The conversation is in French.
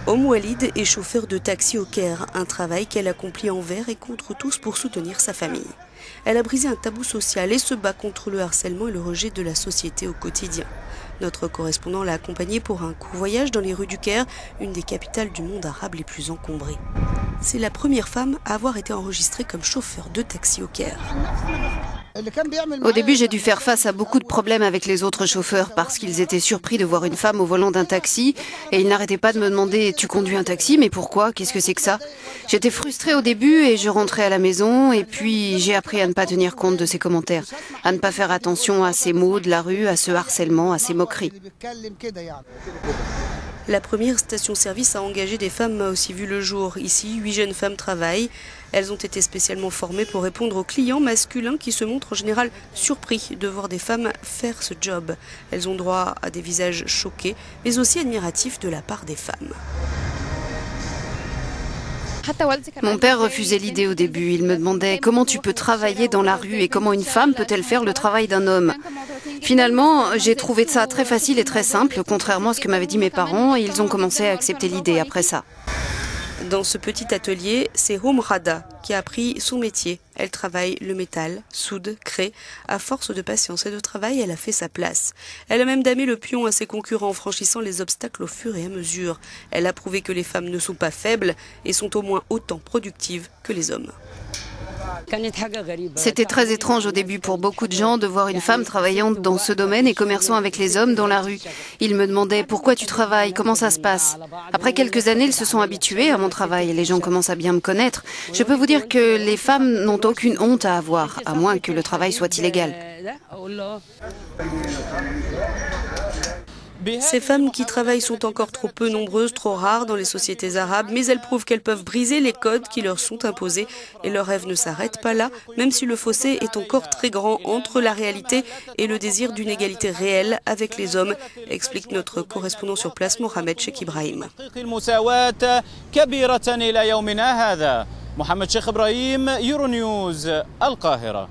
Walid est chauffeur de taxi au Caire, un travail qu'elle accomplit envers et contre tous pour soutenir sa famille. Elle a brisé un tabou social et se bat contre le harcèlement et le rejet de la société au quotidien. Notre correspondant l'a accompagnée pour un court voyage dans les rues du Caire, une des capitales du monde arabe les plus encombrées. C'est la première femme à avoir été enregistrée comme chauffeur de taxi au Caire. Au début, j'ai dû faire face à beaucoup de problèmes avec les autres chauffeurs parce qu'ils étaient surpris de voir une femme au volant d'un taxi et ils n'arrêtaient pas de me demander « Tu conduis un taxi? Mais pourquoi? Qu'est-ce que c'est que ça ?» J'étais frustrée au début et je rentrais à la maison et puis j'ai appris à ne pas tenir compte de ces commentaires, à ne pas faire attention à ces mots de la rue, à ce harcèlement, à ces moqueries. La première station-service à engager des femmes a aussi vu le jour. Ici, 8 jeunes femmes travaillent. Elles ont été spécialement formées pour répondre aux clients masculins qui se montrent en général surpris de voir des femmes faire ce job. Elles ont droit à des visages choqués, mais aussi admiratifs de la part des femmes. Mon père refusait l'idée au début. Il me demandait comment tu peux travailler dans la rue et comment une femme peut-elle faire le travail d'un homme. Finalement, j'ai trouvé ça très facile et très simple, contrairement à ce que m'avaient dit mes parents, et ils ont commencé à accepter l'idée après ça. Dans ce petit atelier, c'est Rada qui a appris son métier. Elle travaille le métal, soude, crée. À force de patience et de travail, elle a fait sa place. Elle a même damé le pion à ses concurrents en franchissant les obstacles au fur et à mesure. Elle a prouvé que les femmes ne sont pas faibles et sont au moins autant productives que les hommes. C'était très étrange au début pour beaucoup de gens de voir une femme travaillant dans ce domaine et commerçant avec les hommes dans la rue. Ils me demandaient pourquoi tu travailles, comment ça se passe. Après quelques années, ils se sont habitués à mon travail et les gens commencent à bien me connaître. Je peux vous dire que les femmes n'ont aucune honte à avoir, à moins que le travail soit illégal. Ces femmes qui travaillent sont encore trop peu nombreuses, trop rares dans les sociétés arabes, mais elles prouvent qu'elles peuvent briser les codes qui leur sont imposés et leurs rêves ne s'arrêtent pas là, même si le fossé est encore très grand entre la réalité et le désir d'une égalité réelle avec les hommes, explique notre correspondant sur place, Mohamed Cheikh Ibrahim. محمد شيخ إبراهيم، يورو نيوز، القاهرة.